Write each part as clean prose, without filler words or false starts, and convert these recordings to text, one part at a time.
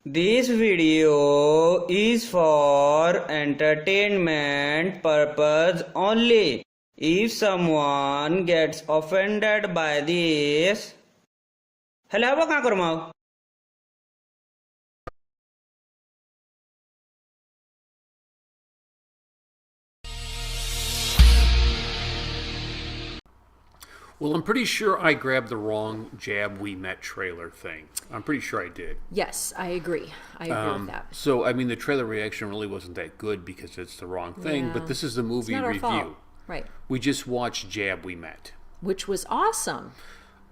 This video is for entertainment purpose only. If someone gets offended by this, hello, कहाँ करूँ मैं? Well, I'm pretty sure I grabbed the wrong Jab We Met trailer thing. I'm pretty sure I did. Yes, I agree. I agree with that. So, I mean, the trailer reaction really wasn't that good because it's the wrong thing, Yeah. but this is the movie It's not our review. fault. Right. We just watched Jab We Met. Which was awesome.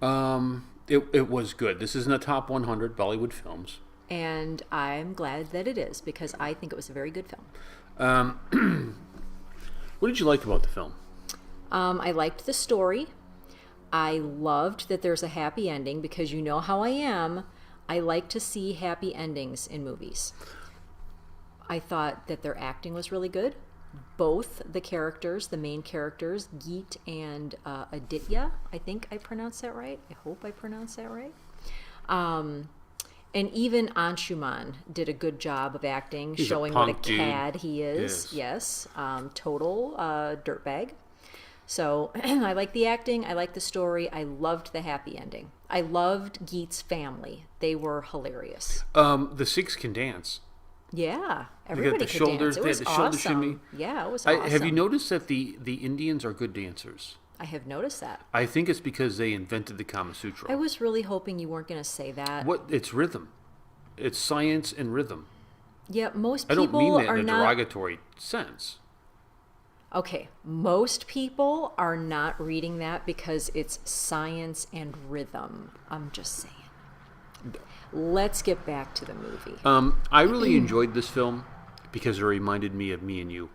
It was good. This is in the top 100 Bollywood films. And I'm glad that it is because I think it was a very good film. What did you like about the film? I liked the story. I loved that there's a happy ending because you know how I am. I like to see happy endings in movies. I thought that their acting was really good. Both the characters, the main characters, Geet and Aditya, I think I pronounced that right. I hope I pronounced that right. And even Anshuman did a good job of acting, He's showing a what a punk dude. cad he is. Yes. Total dirtbag. So I like the acting. I like the story. I loved the happy ending. I loved Geet's family. They were hilarious. The Sikhs can dance. Yeah, They everybody got the could shoulders. dance. It They had was the shoulder awesome. shimmy. Yeah, it was awesome. Have you noticed that the Indians are good dancers? I have noticed that. I think it's because they invented the Kama Sutra. I was really hoping you weren't going to say that. What? It's rhythm. It's science and rhythm. Yeah, most I people don't mean that are in a not. derogatory sense. Okay, most people are not reading that because it's science and rhythm. I'm just saying. Let's get back to the movie. I really enjoyed this film because it reminded me of Me and You.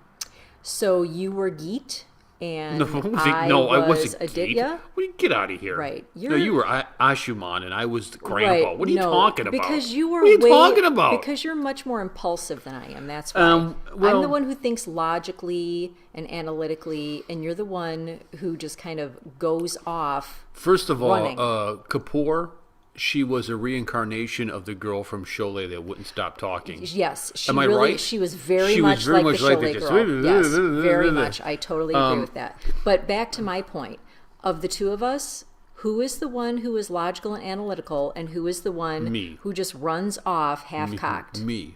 So you were Geet and I was wasn't Aditya? Get out of here. Right. No, you were Ashuman and I was the grandpa. Right. What are you No, talking about? Because you were what are you talking about? Because you're much more impulsive than I am. That's why. Well- I'm the one who thinks logically and analytically, and you're the one who just kind of goes off. First of all, running. Kapoor, she was a reincarnation of the girl from Sholay that wouldn't stop talking. Yes, she Am I really. right? She was very She was much very like much the like Sholay the- girl. Yes, very much. I totally agree with that. But back to my point: of the two of us, who is the one who is logical and analytical, and who is the one Me. who just runs off half-cocked? Me.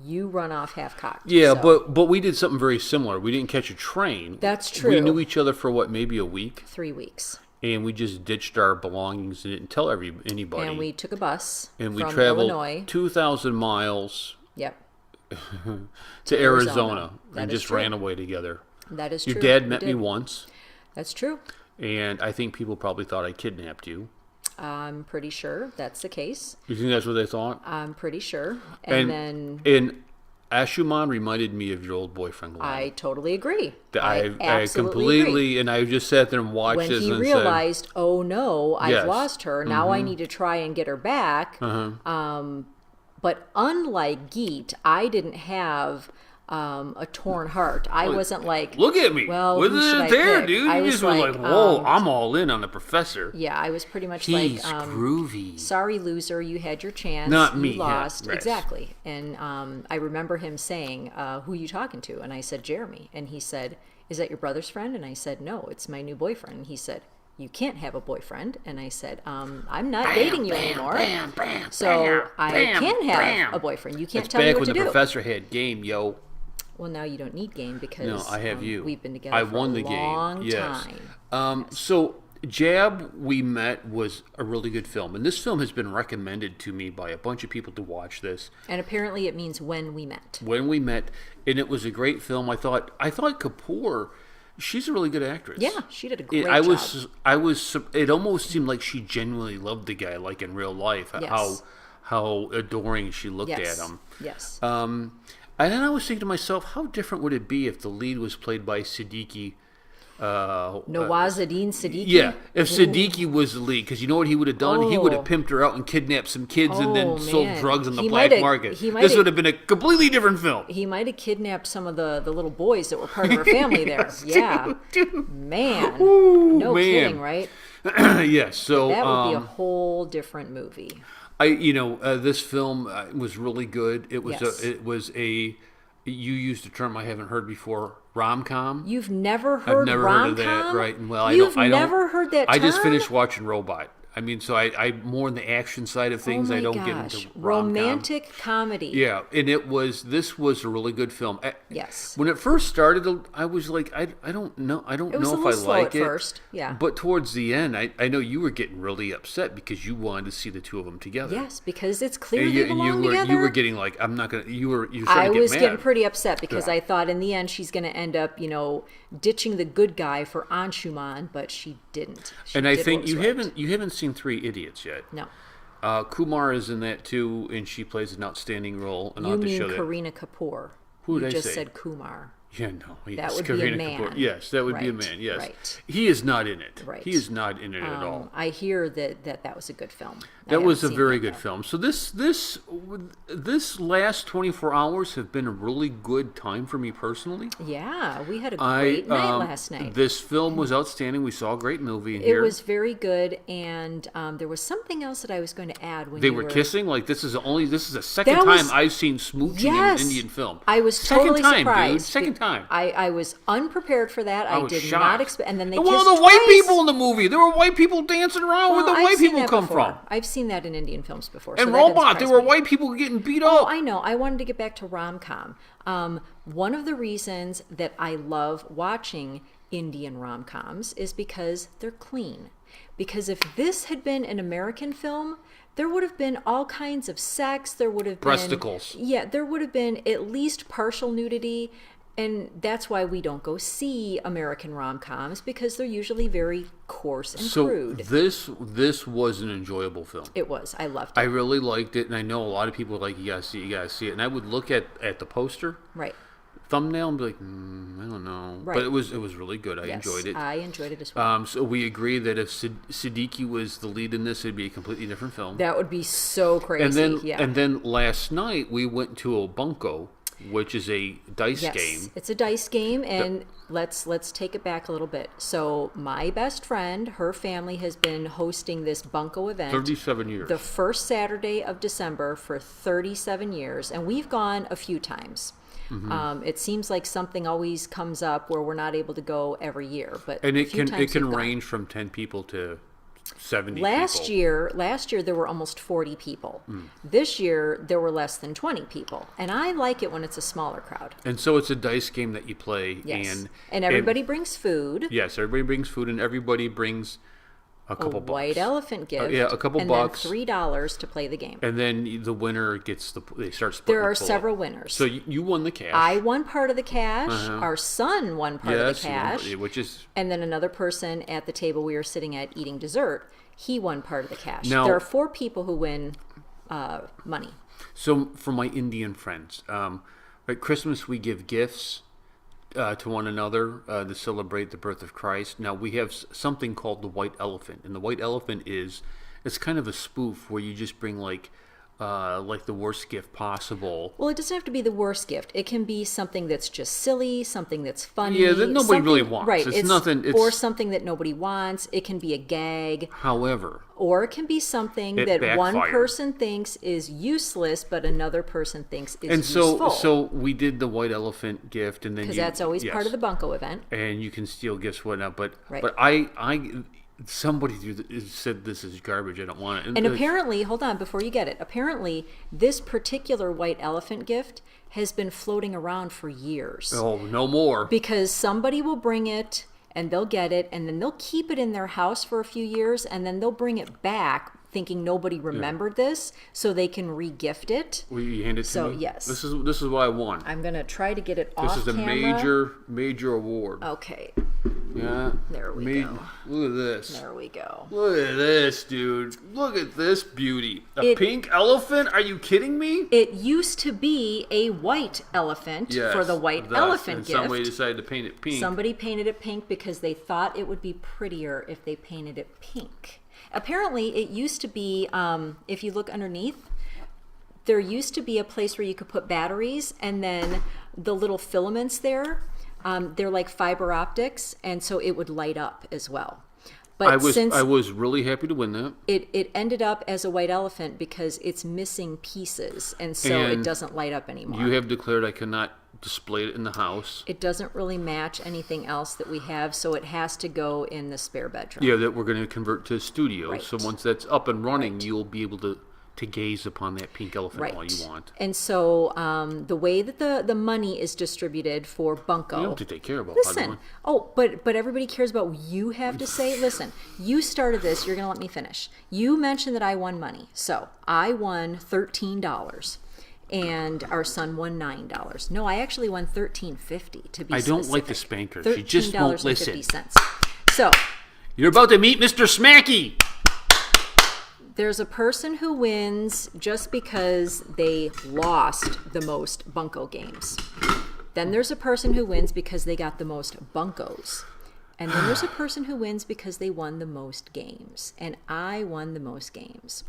You run off half-cocked. Yeah, so. but we did something very similar. We didn't catch a train. That's true. We knew each other for what, maybe a week, 3 weeks. and we just ditched our belongings and didn't tell anybody. And we took a bus And we from traveled Illinois. 2,000 miles Yep, to Arizona Arizona. That and is just true. ran away together. that is Your true. dad We met me did. once, That's true. and I think people probably thought I kidnapped you. I'm pretty sure that's the case. You think that's what they thought? I'm pretty sure. And then and Ashuman reminded me of your old boyfriend. Glenn. I totally agree. I absolutely completely, agree. and I just sat there and watched When this he and realized, oh no, I've Yes. lost her. Now I need to try and get her back. But unlike Geet, I didn't have a torn heart. I wasn't like, look at me. Well, Wasn't who should it I there, pick? dude? I You was just was like, whoa, I'm all in on the professor. Yeah, I was pretty much He's like, groovy. sorry, loser, you had your chance. Not you me, yeah, lost. right. Exactly. And I remember him saying, who are you talking to? And I said, Jeremy. And he said, is that your brother's friend? And I said, no, it's my new boyfriend. And he said, you can't have a boyfriend. And I said, I'm not dating you anymore. So I can have a boyfriend. You can't It's tell me back what when to the do. professor had game, yo. Well, now you don't need game because No, I have you. we've been together I for won a the long game. Yes. time. So Jab We Met was a really good film, and this film has been recommended to me by a bunch of people to watch this. And apparently it means when we met. When we met, and it was a great film. I thought Kapoor, she's a really good actress. Yeah, she did a great I job. was. It almost seemed like she genuinely loved the guy, like in real life. Yes. How adoring she looked Yes. at him. Yes. And then I was thinking to myself, how different would it be if the lead was played by Siddiqui? Nawazuddin Siddiqui? Yeah, if Siddiqui was the lead, because you know what he would have done? He would have pimped her out and kidnapped some kids and then sold man. drugs on the He black might've- market. he This might've- would have been a completely different film. He might have kidnapped some of the little boys that were part of her family there. Yeah. Man. No man. kidding, right? Yes, so That would be a whole different movie. This film was really good. It was Yes. you used a term I haven't heard before, rom-com. You've never heard I've never rom-com? heard of that, right? And well, You've I don't. never heard that I just term? finished watching Robot. I mean, so I'm more in the action side of things. Oh my I don't gosh. get into rom-com. Romantic comedy. Yeah, and this was a really good film. Yes. When it first started, I was like, I don't know. I don't It was know a if little I slow like at it. first, yeah. But towards the end, I know you were getting really upset because you wanted to see the two of them together. Yes, because it's clear And they belong together. you were getting like, I'm not gonna. You were starting I to get was mad. getting pretty upset because Yeah. I thought in the end she's going to end up, ditching the good guy for Anshuman, but she didn't. She And I did think what was right. you haven't seen Three Idiots yet. No. Kumar is in that too, and she plays an outstanding role. And I'll You have to mean show that. Kareena Kapoor. Who did you I just say? said Kumar. Yeah, no. That Yes, would be a Kareena man. Kapoor. Yes, that would be a Right, man. Yes, right. he is not in it. Right. He is not in it at all. I hear that was a good film. I That was a haven't seen very it good yet. film. So this last 24 hours have been a really good time for me personally. Yeah, we had a great night last night. This film was outstanding. We saw a great movie in It here. was very good, and there was something else that I was going to add when They you were kissing. Like this is the second That time was- I've seen smooching Yes, in an Indian film. I was second totally time, surprised. dude. Second time. I was unprepared for that. I was did shocked. not expect. And then they And kissed one of the white twice. people in the movie. There were white people dancing around. Where Well, the I've white seen people that come before. from? I've seen that in Indian films before. And so that didn't Robot, there surprise were me. white people getting beat Oh, up. I know. I wanted to get back to rom-com. One of the reasons that I love watching Indian rom-coms is because they're clean. Because if this had been an American film, there would have been all kinds of sex. There would have been Breasticles. Yeah, there would have been at least partial nudity. And that's why we don't go see American rom-coms, because they're usually very coarse and So crude. this was an enjoyable film. It was. I loved I it. really liked it, and I know a lot of people are like, you gotta see it. And I would look at the poster Right. thumbnail and be like, I don't know. Right. But it was really good. I Yes, enjoyed it. I enjoyed it as well. So we agree that if Siddiqui was the lead in this, it'd be a completely different film. That would be so crazy. And then last night we went to a Bunco, which is a dice Yes, game. it's a dice game, and let's take it back a little bit. So my best friend, her family has been hosting this Bunco event 37 years. the first Saturday of December for 37 years, and we've gone a few times. Mm-hmm. It seems like something always comes up where we're not able to go every year, but And a it few can times we've gone. range from 10 people to 70 Last people. year there were almost 40 people. This year there were less than 20 people, and I like it when it's a smaller crowd. And so it's a dice game that you play. Yes, and everybody brings food. Yes, everybody brings food, and everybody brings a couple bucks. White elephant gift. yeah, a couple and bucks. then $3 to play the game. And then the winner gets they start splitting. There are the pull-up. several winners. So you won the cash. I won part of the cash. Our son won part of the you won- cash. which is And then another person at the table we were sitting at eating dessert, he won part of the cash. Now- There are 4 people who win money. so for my Indian friends. At Christmas we give gifts to one another to celebrate the birth of Christ. Now we have something called the white elephant, and the white elephant it's kind of a spoof where you just bring like the worst gift possible. Well, it doesn't have to be the worst gift. It can be something that's just silly, something that's funny. Yeah, that nobody something- really wants. Right. It's nothing- it's- or something that nobody wants. It can be a gag. However, Or it can be something It that one backfired. person thinks is useless, but another person thinks is and useful. so we did the white elephant gift, and then Because that's always part of the yes. Bunco event. And you can steal gifts, whatnot. But Right. but I somebody said this is garbage. I don't want it. And apparently, hold on, before you get it, apparently this particular white elephant gift has been floating around for years. oh, no more. Because somebody will bring it and they'll get it and then they'll keep it in their house for a few years and then they'll bring it back thinking nobody remembered this so they can re-gift it. Will you hand it to So, me? yes. This is what I won. I'm going to try to get it This off is a camera. major award. Okay, Yeah. there we go. Look at this. There we go. Look at this, dude. Look at this beauty. A It- pink elephant? Are you kidding me? It used to be a white elephant Yes, for the white thus, elephant and gift. somebody decided to paint it pink. Somebody painted it pink because they thought it would be prettier if they painted it pink. Apparently, it used to be, if you look underneath, there used to be a place where you could put batteries, and then the little filaments there, they're like fiber optics, and so it would light up as well. But since I was really happy to win that. it ended up as a white elephant because it's missing pieces, and so it And doesn't light up anymore. You have declared I cannot display it in the house. It doesn't really match anything else that we have, so it has to go in the spare bedroom. Yeah, that we're going to convert to a studio. Right. So once that's up and running, Right. you'll be able to gaze upon that pink elephant all you want. And so the way that the money is distributed for Bunco. You don't have to take care about Listen. But everybody cares about what you have to say. Listen, you started this. You're going to let me finish. You mentioned that I won money. So I won $13. And our son won $9. No, I actually won $13.50 to be I don't specific. like to spank her. She just won't listen. $13.50. So You're about to meet Mr. Smacky. there's a person who wins just because they lost the most Bunco games. Then there's a person who wins because they got the most Buncos. And then there's a person who wins because they won the most games. And I won the most games.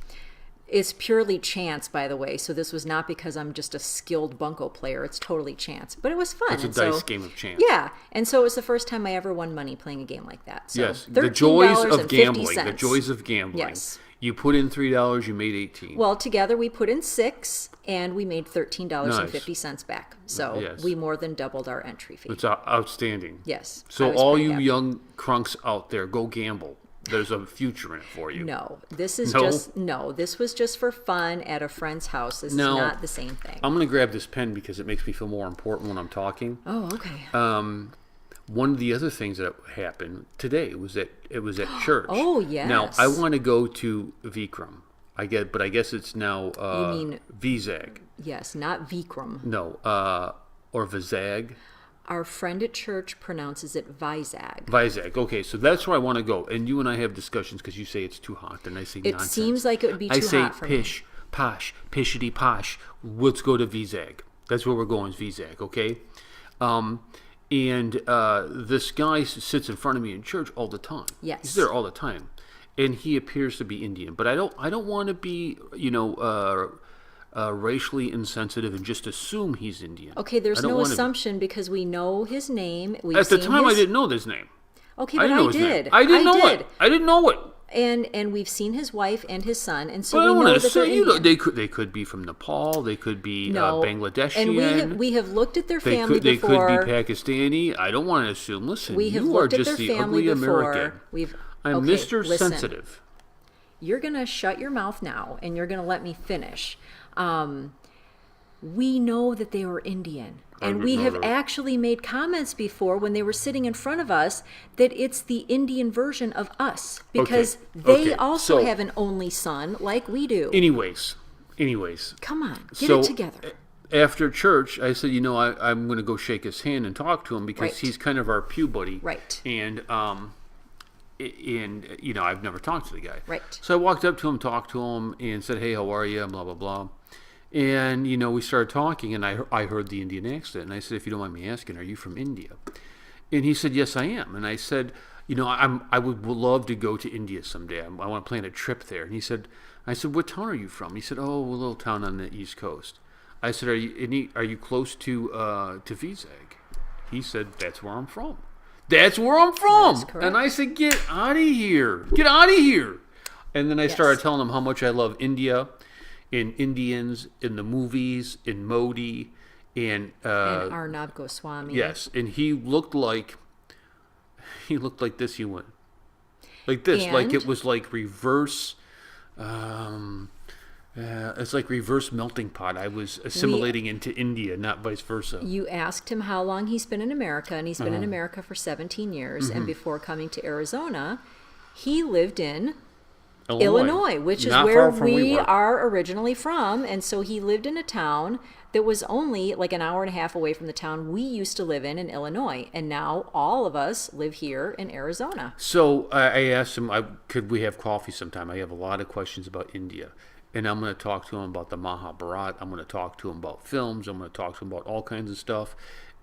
It's purely chance, by the way. So this was not because I'm just a skilled Bunco player. It's totally chance. But it was fun. It's a dice game of chance. Yeah. And so it was the first time I ever won money playing a game like that. So Yes, the joys of gambling. $13.50. The joys of gambling. Yes. You put in $3, you made $18. Well, together we put in $6, and we made $13.50 back. So Yes. we more than doubled our entry fee. It's outstanding. Yes. I So was all pretty you happy. young crunks out there, go gamble. There's a future in it for you. No, this is No? this was just for fun at a friend's house. This No. is not the same thing. I'm going to grab this pen because it makes me feel more important when I'm talking. Oh, okay. One of the other things that happened today was that it was at church. Oh, yes. Now I want to go to Vikram. But I guess it's now You mean- Vizag. Yes, not Vikram. No, or Vizag. Our friend at church pronounces it Vizag. Vizag. Okay, so that's where I want to go. And you and I have discussions because you say it's too hot, and I say It nonsense. seems like it would be too I say hot for me. pish, posh, pishity posh. Let's go to Vizag. That's where we're going, is Vizag. Okay. And this guy sits in front of me in church all the time. Yes. He's there all the time, and he appears to be Indian. But I don't want to be, racially insensitive and just assume he's Indian. Okay, there's I don't no wanna be. assumption because we know his name. We've At the seen time, I his... didn't know his name. Okay, I but didn't know I his name. did. I didn't know did. it. I didn't know it. And we've seen his wife and his son, and so But I we don't know want to that they're say, Indian. they could be from Nepal. They could be No, Bangladeshi. and we have looked at their family They before. could be Pakistani. I don't want to assume. Listen, We have you are looked at just their the family ugly before. American. We've I'm okay, Mr. listen. Sensitive. You're gonna shut your mouth now, and you're gonna let me finish. We know that they were Indian. And we have actually made comments before when they were sitting in front of us that it's the Indian version of us because they also so- have an only son like we do. Anyways, Come on, get so it together. after church, I said, I'm going to go shake his hand and talk to him because Right. he's kind of our pew buddy. Right. And I've never talked to the guy. Right. So I walked up to him, talked to him, and said, "Hey, how are you?" Blah blah blah. And we started talking, and I heard the Indian accent, and I said, "If you don't mind me asking, are you from India?" And he said, "Yes, I am." And I said, I would love to go to India someday. I want to plan a trip there." And I said, "What town are you from?" He said, "Oh, a little town on the East Coast." I said, "Are you close to Vizag?" He said, "That's where I'm from." That's where I'm from. That is correct. And I said, "Get out of here. Get out of here." And then I Yes. started telling him how much I love India, in Indians, in the movies, in Modi, and And Arnab Goswami. yes, and he looked like this. He went like this, like And? it was like reverse. It's like reverse melting pot. I was assimilating into India, not vice versa. You asked him how long he's been in America, and he's been in America for 17 years. Mm-hmm. And before coming to Arizona, he lived in Illinois, which is Not where far from we were. are originally from. And so he lived in a town that was only like an hour and a half away from the town we used to live in Illinois. And now all of us live here in Arizona. So I asked him, could we have coffee sometime? I have a lot of questions about India. And I'm going to talk to him about the Mahabharat. I'm going to talk to him about films. I'm going to talk to him about all kinds of stuff.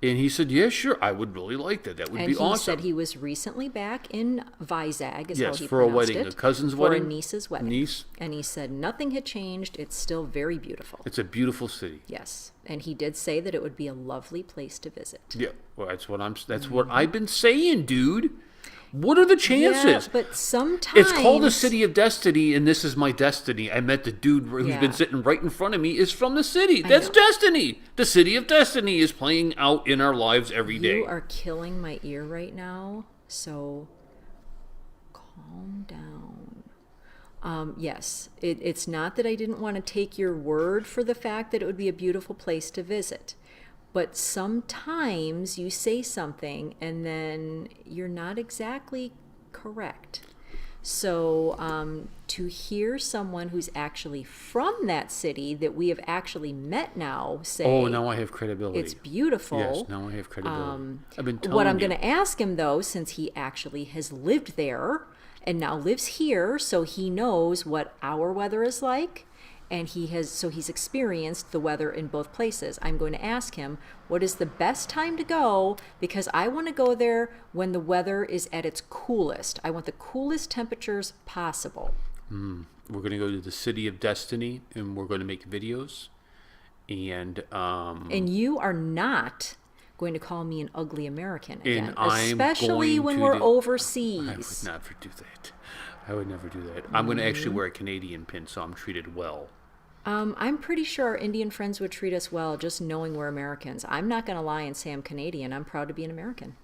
And he said, "Yeah, sure, I would really like that. That would And be he awesome." said he was recently back in Vizag, is Yes, how he for a pronounced wedding, it, a cousin's for wedding? a niece's wedding. Niece? And he said nothing had changed. It's still very beautiful. It's a beautiful city. Yes, and he did say that it would be a lovely place to visit. Yeah, well, that's what I've been saying, dude. What are the chances? Yeah, but sometimes... It's called the City of Destiny, and this is my destiny. I met the dude who's been sitting right in front of me is from the city. That's destiny. The City of Destiny is playing out in our lives every day. You are killing my ear right now, so calm down. Yes, it's not that I didn't want to take your word for the fact that it would be a beautiful place to visit. But sometimes you say something and then you're not exactly correct. So to hear someone who's actually from that city that we have actually met now say, oh, now I have credibility. It's beautiful. Yes, now I have credibility. I've been telling what I'm you. going to ask him, though, since he actually has lived there and now lives here, so he knows what our weather is like. And he's experienced the weather in both places. I'm going to ask him, what is the best time to go? Because I want to go there when the weather is at its coolest. I want the coolest temperatures possible. We're going to go to the City of Destiny, and we're going to make videos. And you are not going to call me an ugly American again, I'm especially going when to we're overseas. I would never do that. I would never do that. I'm going to actually wear a Canadian pin, so I'm treated well. I'm pretty sure our Indian friends would treat us well, just knowing we're Americans. I'm not going to lie and say I'm Canadian. I'm proud to be an American.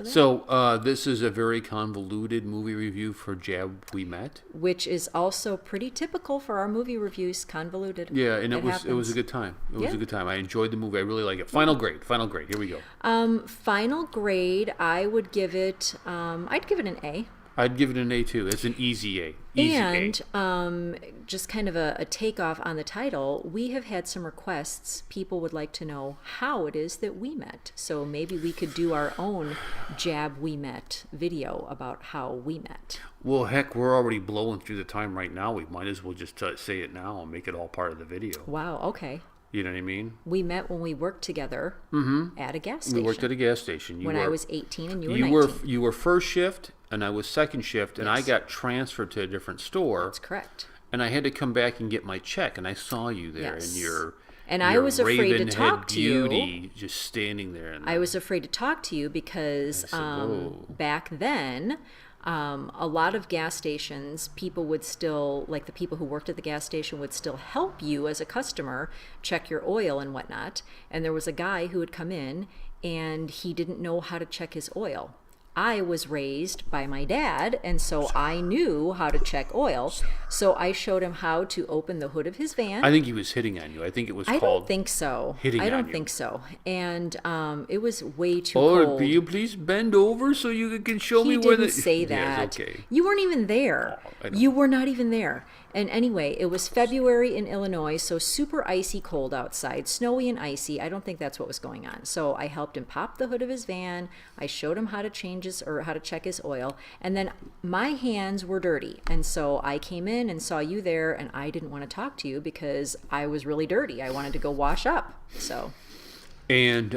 So this is a very convoluted movie review for Jab We Met, which is also pretty typical for our movie reviews. Convoluted. Yeah, and it was a good time. It was a good time. I enjoyed the movie. I really like it. Final grade. Here we go. Final grade. I would give it. I'd give it an A. I'd give it an A too. It's an easy A. Just kind of a takeoff on the title, we have had some requests. People would like to know how it is that we met. So maybe we could do our own Jab We Met video about how we met. Well, heck, we're already blowing through the time right now. We might as well just say it now and make it all part of the video. Wow, okay. You know what I mean? We met when we worked together at a gas station. We worked at a gas station. I was 18 and you were 19. You were first shift and I was second shift, and I got transferred to a different store. That's correct. And I had to come back and get my check, and I saw you there, yes. and your I was afraid to talk to you. Just standing there. And I was afraid to talk to you because back then, a lot of gas stations, people would still, like the people who worked at the gas station would still help you as a customer check your oil and whatnot. And there was a guy who would come in and he didn't know how to check his oil. I was raised by my dad, and so I knew how to check oil. So I showed him how to open the hood of his van. I think he was hitting on you. I think it was called I don't think so. Hitting I don't on think so. And it was way too cold. cold. Will you please bend over so you can show me where the... He didn't say that. Yes, okay. You weren't even there. You were not even there. And anyway, it was February in Illinois, so super icy cold outside, snowy and icy. I don't think that's what was going on. So I helped him pop the hood of his van. I showed him how to how to check his oil. And then my hands were dirty. And so I came in and saw you there, and I didn't want to talk to you because I was really dirty. I wanted to go wash up. So. And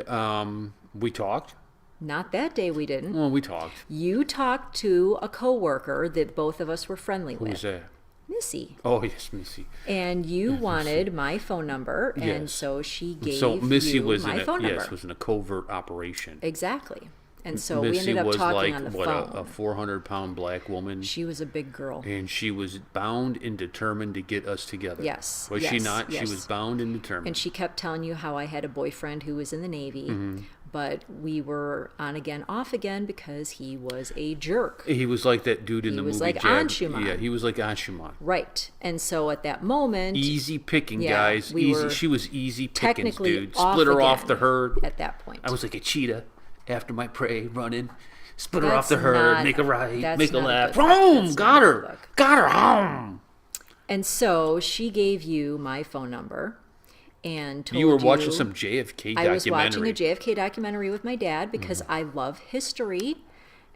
we talked. Not that day we didn't. Well, we talked. You talked to a coworker that both of us were friendly with. Who's that? Missy. Oh, yes, Missy. And you wanted my phone number, and so she gave Missy you was my phone number. Yes, was in a covert operation. Exactly. And so Missy we ended up talking on the phone. A 400-pound black woman. She was a big girl. And she was bound and determined to get us together. Yes. Was she not? Yes. She was bound and determined. And she kept telling you how I had a boyfriend who was in the Navy. Mm-hmm. But we were on again, off again because he was a jerk. He was like that dude in the movie. He was like Anshuman. Yeah, he was like Anshuman. Right. And so at that moment... Easy picking, guys. She was easy pickings, dude. Split her off the herd. At that point. I was like a cheetah after my prey, running. Split her off the herd, make a right, make a left. Boom! Got her! Got her home! And so she gave you my phone number. And told you were watching some JFK documentary. I was watching a JFK documentary with my dad because I love history.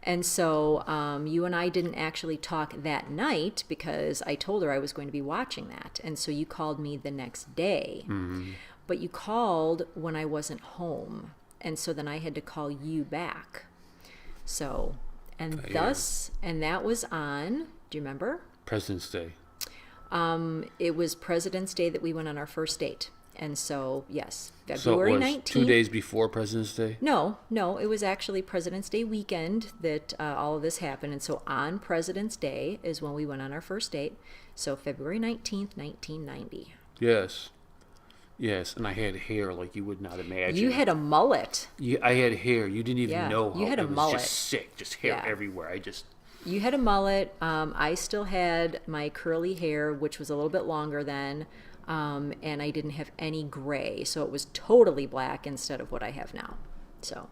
And so you and I didn't actually talk that night because I told her I was going to be watching that. And so you called me the next day. Mm-hmm. But you called when I wasn't home. And so then I had to call you back. So, and that was on, do you remember? President's Day. It was President's Day that we went on our first date. And so, yes, So February it was 19th. 2 days before President's Day? No, it was actually President's Day weekend that all of this happened. And so on President's Day is when we went on our first date. So February 19th, 1990. Yes. Yes, and I had hair like you would not imagine. You had a mullet. I had hair. You didn't even Yeah, know how you had a it was mullet. just sick, just hair Yeah. everywhere. You had a mullet. I still had my curly hair, which was a little bit longer then. And I didn't have any gray. So it was totally black instead of what I have now. So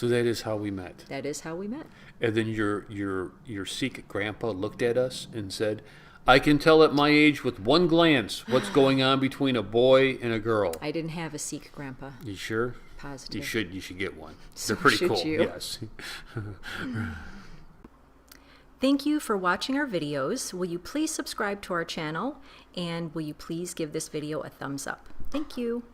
that is how we met. that is how we met. And then your Sikh grandpa looked at us and said, "I can tell at my age with one glance what's going on between a boy and a girl." I didn't have a Sikh grandpa. You sure? Positive. You should get one. So They're pretty should cool. you. Yes. Thank you for watching our videos. Will you please subscribe to our channel? And will you please give this video a thumbs up? Thank you.